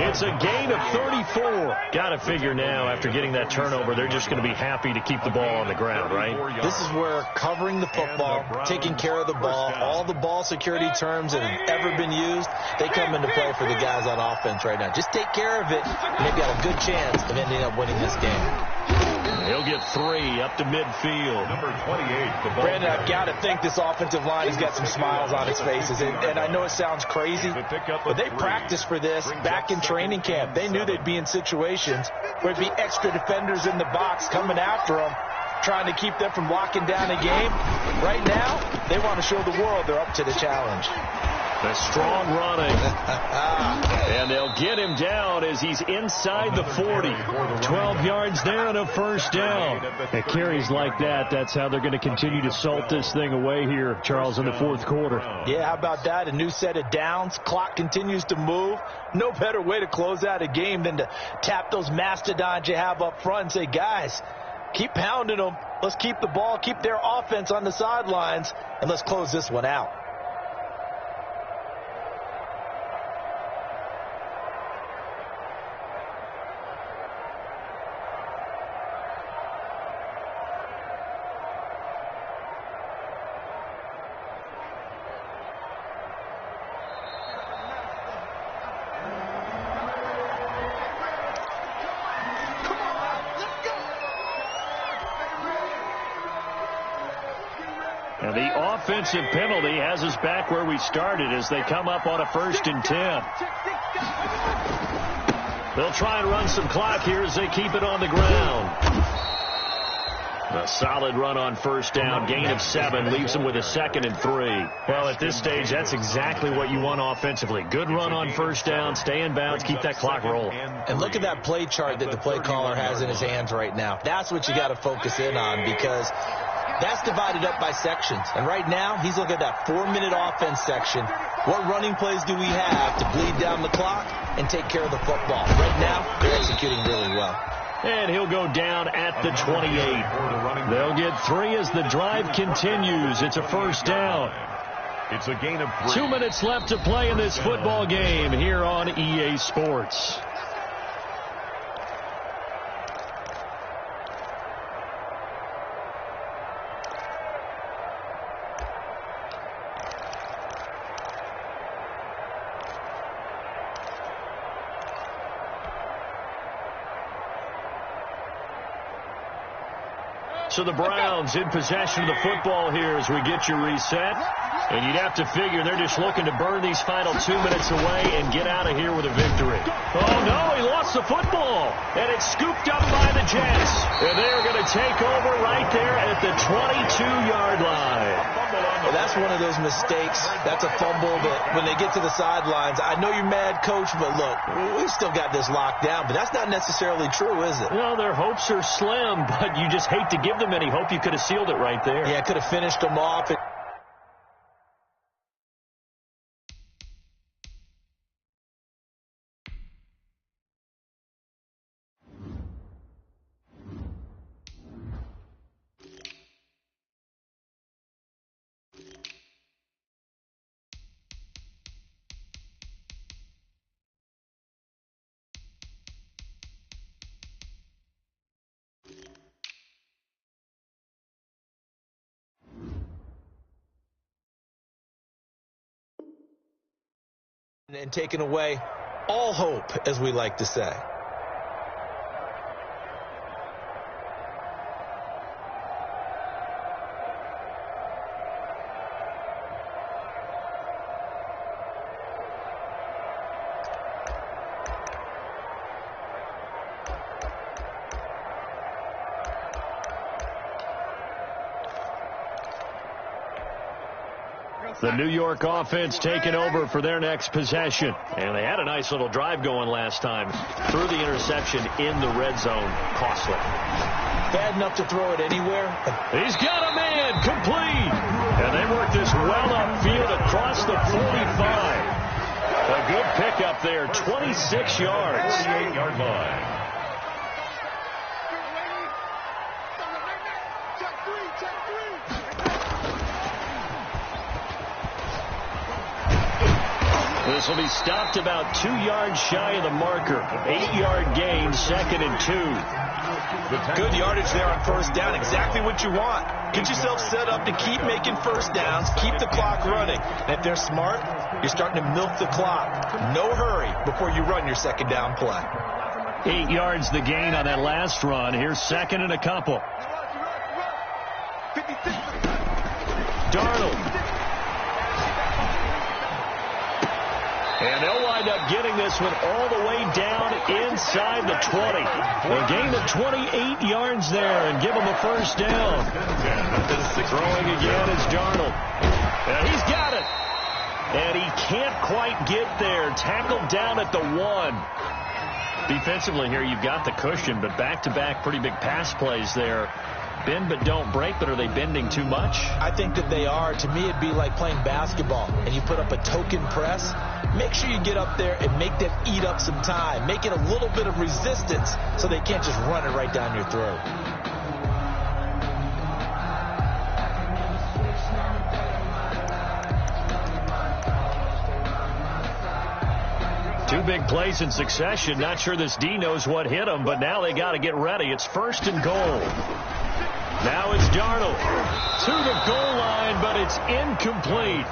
It's a gain of 34. Got to figure now, after getting that turnover, they're just going to be happy to keep the ball on the ground, right? This is where covering the football, taking care of the ball, all the ball security terms that have ever been used, they come into play for the guys on offense right now. Just take care of it, and they've got a good chance of ending up winning this game. He'll get 3 up to midfield. Number 28. Brandon, I've got to think this offensive line has got some smiles on its faces. And I know it sounds crazy, but they practiced for this back in training camp. They knew they'd be in situations where there'd be extra defenders in the box coming after them, trying to keep them from locking down a game. Right now, they want to show the world they're up to the challenge. The strong running. And they'll get him down as he's inside the 40. 12 yards there and a first down. At carries like that, that's how they're going to continue to salt this thing away here, Charles, in the fourth quarter. Yeah, how about that? A new set of downs. Clock continues to move. No better way to close out a game than to tap those mastodons you have up front and say, guys, keep pounding them. Let's keep the ball, keep their offense on the sidelines, and let's close this one out. And the offensive penalty has us back where we started as they come up on a 1st and 10. They'll try and run some clock here as they keep it on the ground. A solid run on first down, gain of 7, leaves them with a 2nd and 3. Well, at this stage, that's exactly what you want offensively. Good run on first down, stay in bounds, keep that clock rolling. And look at that play chart that the play caller has in his hands right now. That's what you got to focus in on, because that's divided up by sections. And right now, he's looking at that 4-minute offense section. What running plays do we have to bleed down the clock and take care of the football? Right now, they're executing really well. And he'll go down at the 28. They'll get 3 as the drive continues. It's a first down. It's a gain of 3. 2 minutes left to play in this football game here on EA Sports. So the Browns in possession of the football here as we get you reset. And you'd have to figure they're just looking to burn these final 2 minutes away and get out of here with a victory. Oh, no, he lost the football. And it's scooped up by the Jets. And they're going to take over right there at the 22-yard line. Well, that's one of those mistakes. That's a fumble that when they get to the sidelines, I know you're mad, Coach, but look, we've still got this locked down. But that's not necessarily true, is it? Well, their hopes are slim, but you just hate to give them any hope. You could have sealed it right there. Yeah, could have finished them off. And taken away all hope, as we like to say. The New York offense taking over for their next possession. And they had a nice little drive going last time. Threw the interception in the red zone. Costly. Bad enough to throw it anywhere. He's got a man. Complete. And they work this well upfield across the 45. A good pickup there. 26 yards. 28-yard line. This will be stopped about 2 yards shy of the marker. 8-yard gain, 2nd and 2. Good yardage there on first down. Exactly what you want. Get yourself set up to keep making first downs. Keep the clock running. And if they're smart, you're starting to milk the clock. No hurry before you run your second down play. 8 yards the gain on that last run. Here's 2nd and a couple. Darnold. And they'll wind up getting this one all the way down inside the 20. A gain of 28 yards there and give them a first down. Throwing again is Darnold. And he's got it. And he can't quite get there. Tackled down at the 1. Defensively here, you've got the cushion, but back-to-back pretty big pass plays there. Bend but don't break, but are they bending too much? I think that they are. To me, it'd be like playing basketball, and you put up a token press. Make sure you get up there and make them eat up some time. Make it a little bit of resistance so they can't just run it right down your throat. Two big plays in succession. Not sure this D knows what hit him, but now they got to get ready. It's 1st and goal. Now it's Darnold to the goal line, but it's incomplete.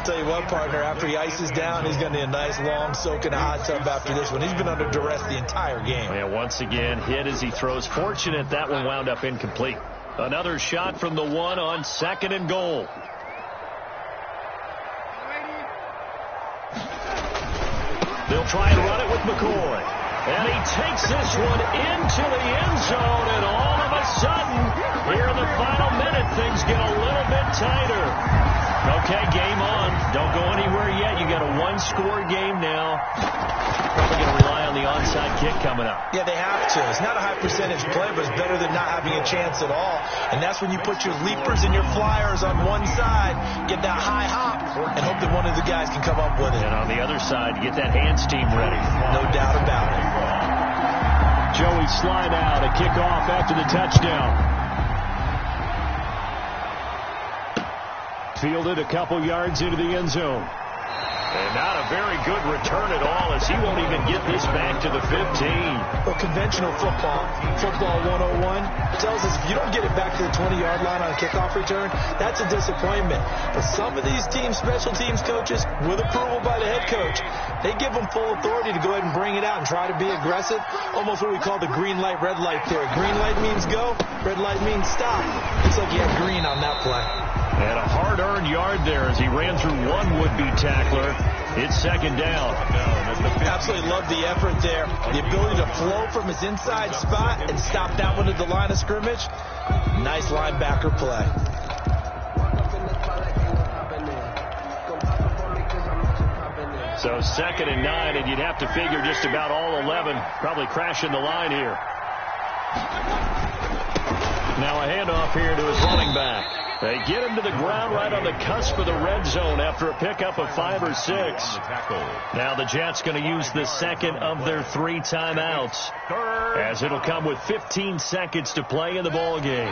Tell you what, partner, after he ices down, he's going to need a nice long soak in a hot tub after this one. He's been under duress the entire game. Yeah, once again, hit as he throws. Fortunate that one wound up incomplete. Another shot from the 1 on 2nd and goal. They'll try and run it with McCoy. And he takes this one into the end zone, and all of a sudden, here in the final minute, things get a little bit tighter. Okay, game on. Don't go anywhere yet. You got a one-score game now. Probably going to rely on the onside kick coming up. Yeah, they have to. It's not a high percentage play, but it's better than not having a chance at all. And that's when you put your leapers and your flyers on one side, get that high hop, and hope that one of the guys can come up with it. And on the other side, get that hands team ready. No doubt about it. Joey slide out, a kickoff after the touchdown. Fielded a couple yards into the end zone. And not a very good return at all, as he won't even get this back to the 15. Well, conventional football 101, tells us if you don't get it back to the 20-yard line on a kickoff return, that's a disappointment. But some of these teams, special teams coaches, with approval by the head coach, they give them full authority to go ahead and bring it out and try to be aggressive. Almost what we call the green light, red light theory. Green light means go, red light means stop. Looks like you had green on that play. And a hard-earned yard there as he ran through one would-be tackler. It's 2nd down. Absolutely love the effort there. The ability to flow from his inside spot and stop that one at the line of scrimmage. Nice linebacker play. So 2nd and 9, and you'd have to figure just about all 11 probably crashing the line here. Now a handoff here to his running back. They get him to the ground right on the cusp of the red zone after a pickup of 5 or 6. Now the Jets going to use the second of their 3 timeouts, as it'll come with 15 seconds to play in the ball game.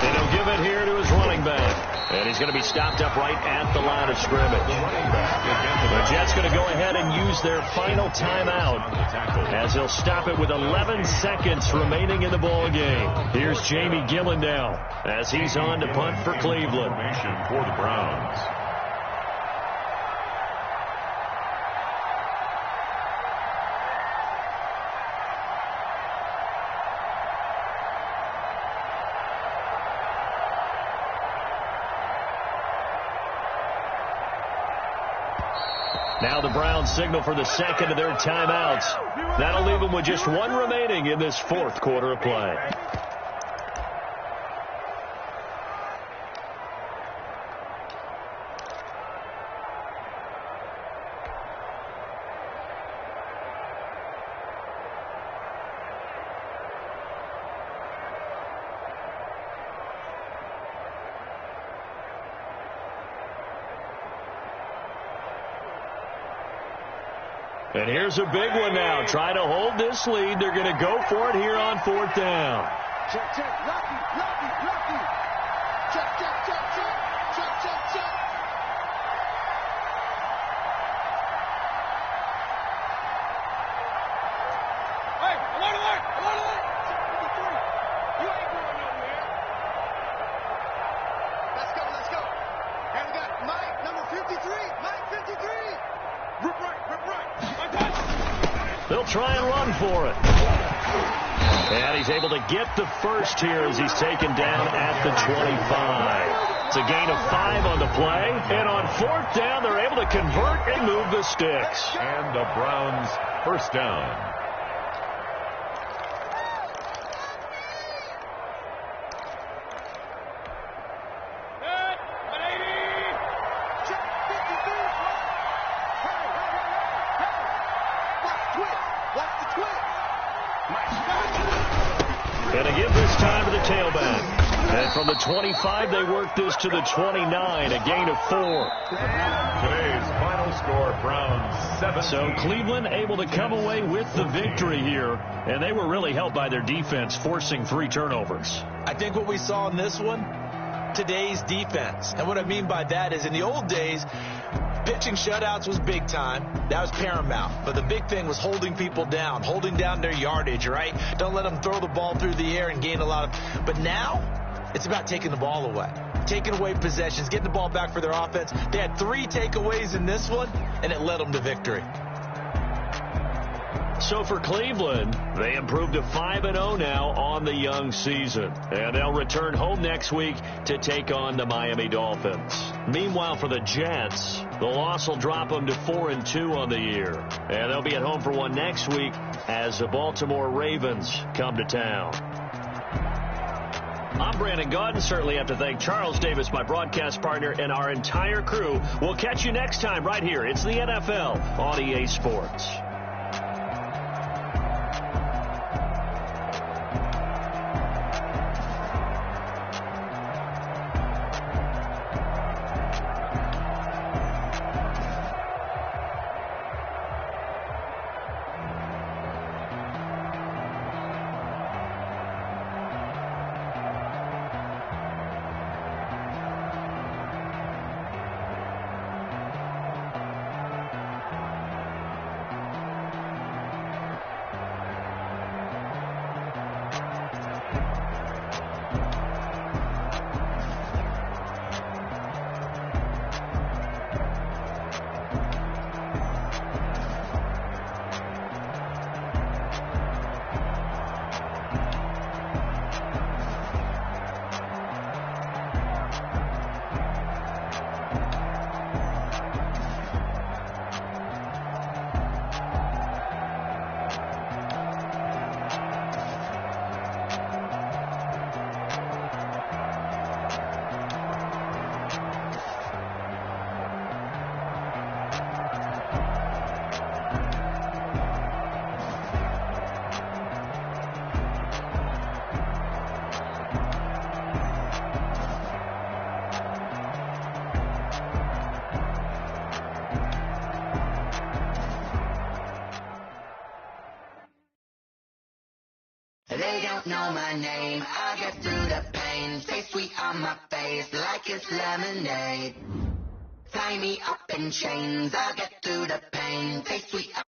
And he'll give it here to his running back. And he's going to be stopped up right at the line of scrimmage. The Jets going to go ahead and use their final timeout, as they'll stop it with 11 seconds remaining in the ball game. Here's Jamie Gillendow as he's on to punt for Cleveland. For the Browns. Now the Browns signal for the second of their timeouts. That'll leave them with just 1 remaining in this 4th quarter of play. And here's a big one now. Trying to hold this lead. They're going to go for it here on 4th down. Check, check, lucky, lucky, lucky. Check, check, check, check, check, check, check. Hey, alert, alert, alert, alert. 753. You ain't going nowhere. Let's go, let's go. And we got Mike, number 53. Mike, 53. Rip right, rip right. They'll try and run for it. And he's able to get the first here as he's taken down at the 25. It's a gain of 5 on the play. And on 4th down, they're able to convert and move the sticks. And the Browns first down. And they give this time to the tailback. And from the 25, they work this to the 29, a gain of 4. Today's final score, Browns 7. So Cleveland able to come away with the victory here. And they were really helped by their defense, forcing 3 turnovers. I think what we saw in this one, today's defense. And what I mean by that is in the old days, pitching shutouts was big time. That was paramount. But the big thing was holding people down, holding down their yardage, right? Don't let them throw the ball through the air and gain a lot of... But now, it's about taking the ball away. Taking away possessions, getting the ball back for their offense. They had 3 takeaways in this one, and it led them to victory. So for Cleveland, they improved to 5-0 now on the young season. And they'll return home next week to take on the Miami Dolphins. Meanwhile, for the Jets, the loss will drop them to 4-2 on the year. And they'll be at home for one next week as the Baltimore Ravens come to town. I'm Brandon Gaudin. Certainly have to thank Charles Davis, my broadcast partner, and our entire crew. We'll catch you next time right here. It's the NFL on EA Sports. They don't know my name, I get through the pain. Stay sweet on my face like it's lemonade. Tie me up in chains, I'll get through the pain. Stay sweet.